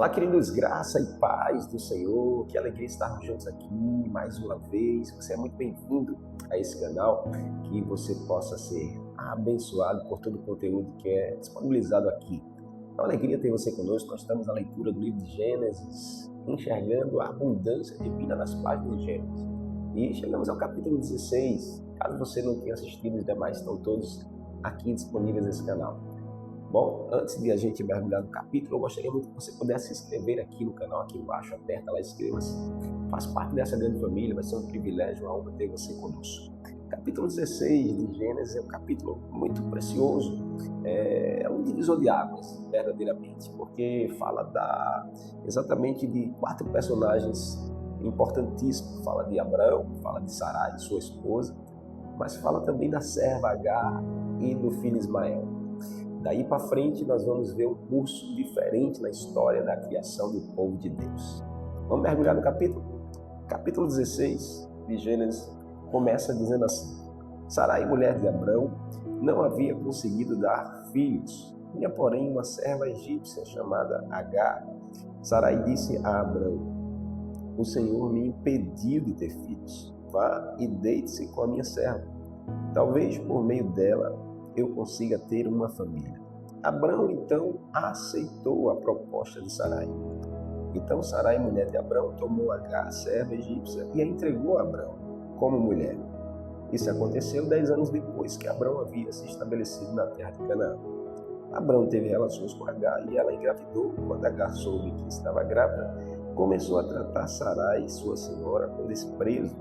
Olá, queridos, graça e paz do Senhor, que alegria estarmos juntos aqui mais uma vez. Você é muito bem-vindo a esse canal, que você possa ser abençoado por todo o conteúdo que é disponibilizado aqui. É uma alegria ter você conosco. Nós estamos na leitura do livro de Gênesis, enxergando a abundância divina nas páginas de Gênesis. E chegamos ao capítulo 16. Caso você não tenha assistido, os demais estão todos aqui disponíveis nesse canal. Bom, antes de a gente mergulhar no capítulo, eu gostaria muito que você pudesse se inscrever aqui no canal, aqui embaixo, aperta lá, inscreva-se. Faz parte dessa grande família, vai ser um privilégio, uma honra ter você conosco. Capítulo 16 de Gênesis é um capítulo muito precioso, é um divisor de águas, verdadeiramente, porque fala exatamente de 4 personagens importantíssimos. Fala de Abraão, fala de Sarai, sua esposa, mas fala também da serva Agar e do filho Ismael. Daí para frente nós vamos ver um curso diferente na história da criação do povo de Deus. Vamos mergulhar no capítulo? Capítulo 16 de Gênesis começa dizendo assim: Sarai, mulher de Abrão, não havia conseguido dar filhos. Tinha, porém, uma serva egípcia chamada Agar. Sarai disse a Abrão: o Senhor me impediu de ter filhos. Vá e deite-se com a minha serva. Talvez por meio dela eu consiga ter uma família. Abrão, então, aceitou a proposta de Sarai. Então Sarai, mulher de Abrão, tomou Agar, a serva egípcia, e a entregou a Abrão como mulher. Isso aconteceu 10 anos depois que Abrão havia se estabelecido na terra de Canaã. Abrão teve relações com Agar e ela engravidou. Quando Agar soube que estava grávida, começou a tratar Sarai, sua senhora, com desprezo.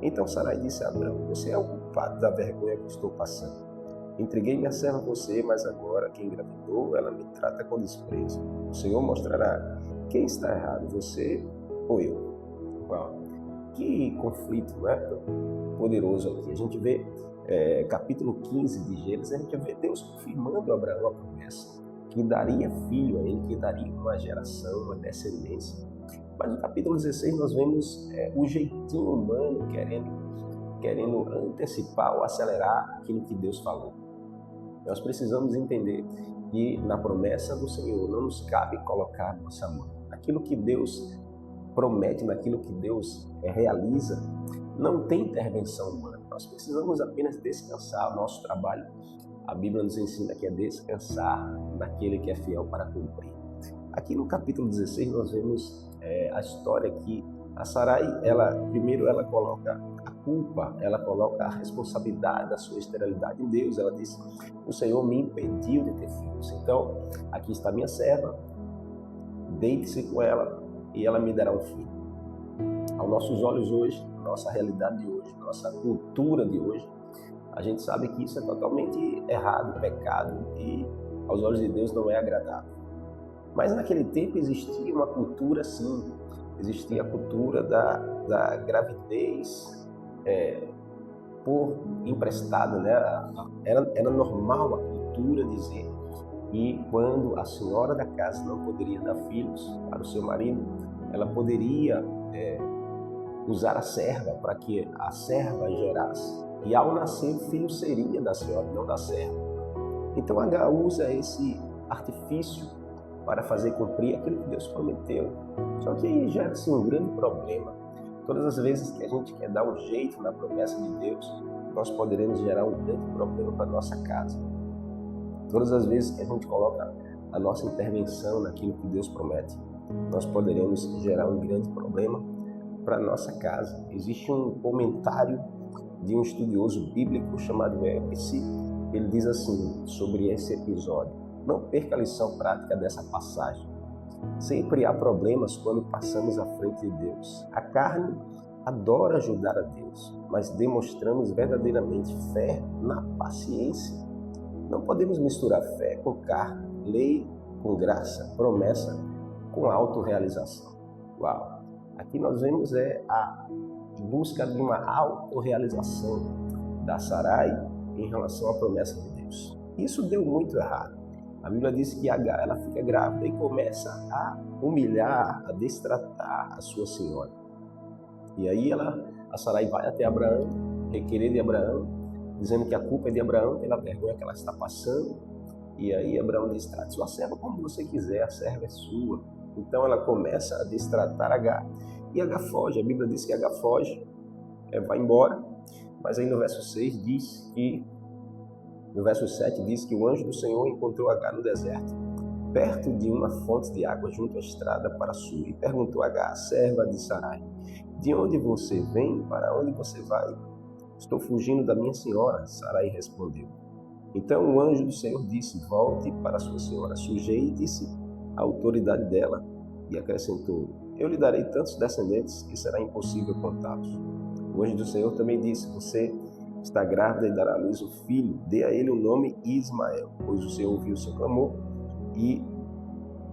Então Sarai disse a Abrão: você é o culpado da vergonha que estou passando. Entreguei minha serva a você, mas agora que engravidou, ela me trata com desprezo. O Senhor mostrará quem está errado, você ou eu. Uau. Que conflito, não é? Poderoso aqui. A gente vê capítulo 15 de Gênesis, a gente vê Deus confirmando a Abraão a promessa, que daria filho a ele, que daria uma geração, uma descendência. Mas no capítulo 16 nós vemos o jeitinho humano querendo antecipar ou acelerar aquilo que Deus falou. Nós precisamos entender que na promessa do Senhor não nos cabe colocar nossa mão. Aquilo que Deus promete, naquilo que Deus realiza, não tem intervenção humana. Nós precisamos apenas descansar. O nosso trabalho, a Bíblia nos ensina que é descansar naquele que é fiel para cumprir. Aqui no capítulo 16 nós vemos a história que a Sarai, primeiro ela coloca a culpa, ela coloca a responsabilidade da sua esterilidade em Deus. Ela diz: o Senhor me impediu de ter filhos. Então, aqui está minha serva, deite-se com ela e ela me dará um filho. Aos nossos olhos hoje, nossa realidade de hoje, nossa cultura de hoje, a gente sabe que isso é totalmente errado, pecado, e aos olhos de Deus não é agradável. Mas naquele tempo existia uma cultura assim. Existia a cultura da gravidez por emprestado, né? Era normal a cultura dizer que quando a senhora da casa não poderia dar filhos para o seu marido, ela poderia usar a serva para que a serva gerasse. E ao nascer, o filho seria da senhora, não da serva. Então Agar usa esse artifício para fazer cumprir aquilo que Deus prometeu. Só que gera-se um grande problema. Todas as vezes que a gente quer dar um jeito na promessa de Deus, nós poderemos gerar um grande problema para a nossa casa. Todas as vezes que a gente coloca a nossa intervenção naquilo que Deus promete, nós poderemos gerar um grande problema para a nossa casa. Existe um comentário de um estudioso bíblico chamado Epsi. Ele diz assim sobre esse episódio: não perca a lição prática dessa passagem. Sempre há problemas quando passamos à frente de Deus. A carne adora ajudar a Deus, mas demonstramos verdadeiramente fé na paciência. Não podemos misturar fé com carne, lei com graça, promessa com autorrealização. Uau! Aqui nós vemos a busca de uma autorrealização da Sarai em relação à promessa de Deus. Isso deu muito errado. A Bíblia diz que Agar, ela fica grávida e começa a humilhar, a destratar a sua senhora. E aí a Sarai vai até Abraão, requerer de Abraão, dizendo que a culpa é de Abraão pela vergonha que ela está passando. E aí Abraão diz: trate sua serva como você quiser, a serva é sua. Então ela começa a destratar Agar e Agar foge. A Bíblia diz que Agar foge, vai embora, mas aí no verso 6 diz que, no verso 7 diz que o anjo do Senhor encontrou Agar no deserto, perto de uma fonte de água junto à estrada para sul, e perguntou a Agar, serva de Sarai, de onde você vem, para onde você vai? Estou fugindo da minha senhora, Sarai respondeu. Então o anjo do Senhor disse, volte para sua senhora, sujeite-se à autoridade dela, e acrescentou, eu lhe darei tantos descendentes que será impossível contá-los. O anjo do Senhor também disse, você está grávida e dará à luz um filho, dê a ele o nome Ismael, pois o Senhor ouviu o seu clamor e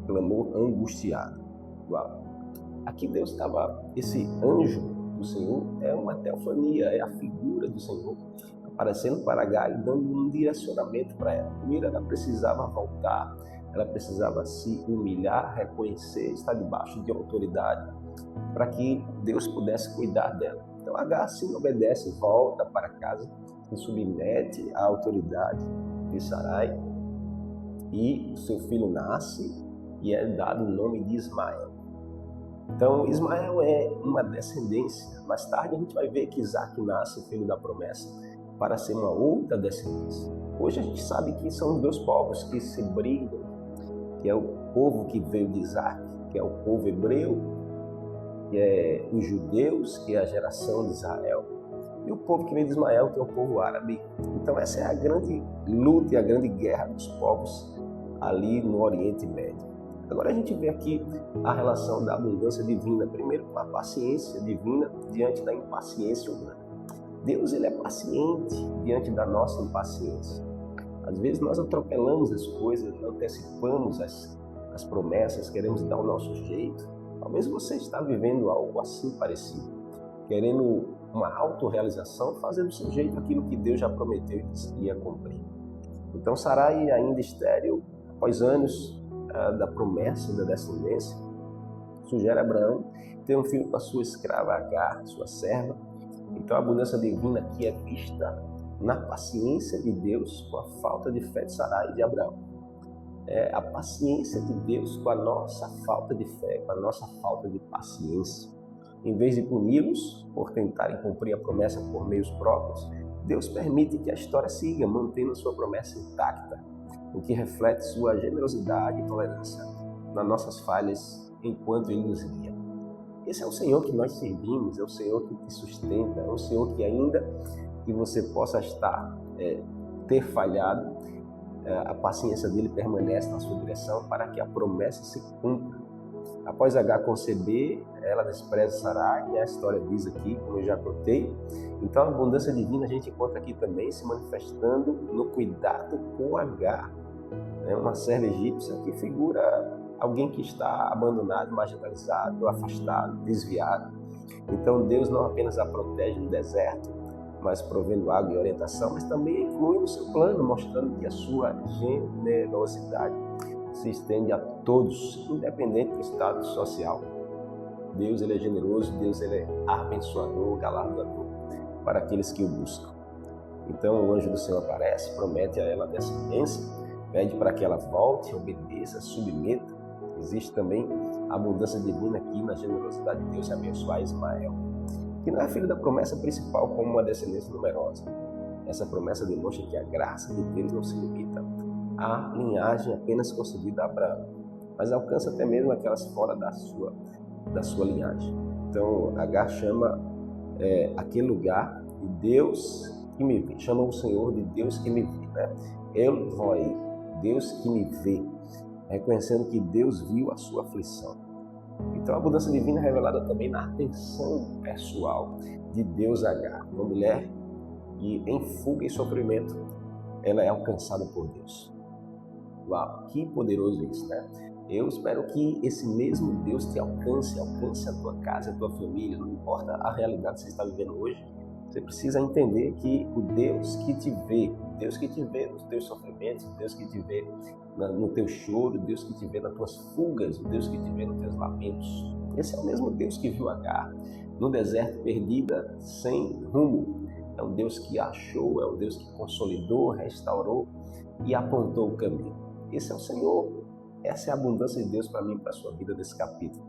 clamor angustiado. Uau! Aqui Deus estava, esse anjo do Senhor é uma teofania, é a figura do Senhor, aparecendo para Agar e dando um direcionamento para ela. Primeiro ela precisava voltar, ela precisava se humilhar, reconhecer, estar debaixo de autoridade, para que Deus pudesse cuidar dela. Então Agar assim obedece, volta para casa, se submete à autoridade de Sarai, e seu filho nasce e é dado o nome de Ismael. Então Ismael é uma descendência. Mais tarde a gente vai ver que Isaac nasce, filho da promessa, para ser uma outra descendência. Hoje a gente sabe que são os dois povos que se brigam, que é o povo que veio de Isaac, que é o povo hebreu, que é os judeus, que é a geração de Israel, e o povo que vem de Ismael, que é o povo árabe. Então essa é a grande luta e a grande guerra dos povos ali no Oriente Médio. Agora a gente vê aqui a relação da abundância divina, primeiro com a paciência divina diante da impaciência humana. Deus ele é paciente diante da nossa impaciência. Às vezes nós atropelamos as coisas, antecipamos as promessas, queremos dar o nosso jeito. Talvez você está vivendo algo assim parecido, querendo uma autorrealização, fazendo do seu jeito aquilo que Deus já prometeu e disse que ia cumprir. Então Sarai, ainda estéril, após anos da promessa da descendência, sugere a Abraão ter um filho com a sua escrava Agar, sua serva. Então a abundância divina aqui é vista na paciência de Deus com a falta de fé de Sarai e de Abraão. É a paciência de Deus com a nossa falta de fé, com a nossa falta de paciência. Em vez de puni-los por tentarem cumprir a promessa por meios próprios, Deus permite que a história siga, mantendo a sua promessa intacta, o que reflete sua generosidade e tolerância nas nossas falhas enquanto Ele nos guia. Esse é o Senhor que nós servimos, é o Senhor que te sustenta, é o Senhor que ainda que você possa ter falhado, a paciência dele permanece na sua direção para que a promessa se cumpra. Após Agar conceber, ela despreza Sarai, e a história diz aqui, como eu já contei. Então a abundância divina a gente encontra aqui também se manifestando no cuidado com Agar, uma serva egípcia que figura alguém que está abandonado, marginalizado, afastado, desviado. Então Deus não apenas a protege no deserto, mas provendo água e orientação, mas também inclui no seu plano, mostrando que a sua generosidade se estende a todos, independente do estado social. Deus ele é generoso, Deus ele é abençoador, galardoador para aqueles que o buscam. Então o anjo do Senhor aparece, promete a ela a descendência, pede para que ela volte, obedeça, submeta. Existe também a abundância divina aqui na generosidade de Deus em abençoar Ismael, que não é filho da promessa principal como uma descendência numerosa. Essa promessa demonstra que a graça de Deus não se limita à linhagem apenas concedida a Abraão, mas alcança até mesmo aquelas fora da sua linhagem. Então Agar chama aquele lugar de Deus que me vê, chama o Senhor de Deus que me vê, né? El Roi, Deus que me vê, reconhecendo que Deus viu a sua aflição. Então a abundância divina é revelada também na atenção pessoal de Deus a Agar, uma mulher que em fuga e sofrimento, ela é alcançada por Deus. Uau, que poderoso isso, né? Eu espero que esse mesmo Deus te alcance a tua casa, a tua família, não importa a realidade que você está vivendo hoje. Você precisa entender que o Deus que te vê, Deus que te vê nos teus sofrimentos, Deus que te vê no teu choro, Deus que te vê nas tuas fugas, Deus que te vê nos teus lamentos. Esse é o mesmo Deus que viu Agar no deserto perdida, sem rumo. É um Deus que achou, é um Deus que consolidou, restaurou e apontou o caminho. Esse é o Senhor Essa é a abundância de Deus para mim e para a sua vida nesse capítulo.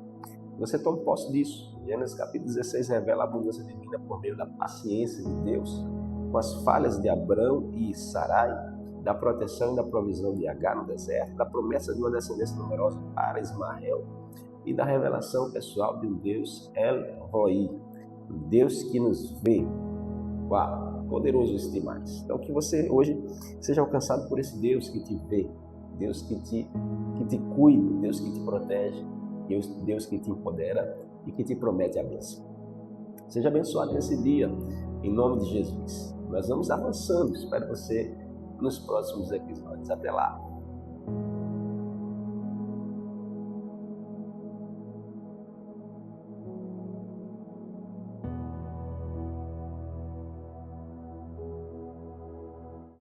Você toma posse disso. Gênesis capítulo 16 revela a abundância divina por meio da paciência de Deus, com as falhas de Abrão e Sarai, da proteção e da provisão de Agar no deserto, da promessa de uma descendência numerosa para Ismael e da revelação pessoal de um Deus El Roi, Deus que nos vê. Uau, poderoso isso demais. Então que você hoje seja alcançado por esse Deus que te vê, Deus que te cuida, Deus que te protege, Deus que te empodera e que te promete a bênção. Seja abençoado nesse dia, em nome de Jesus. Nós vamos avançando, espero você nos próximos episódios. Até lá!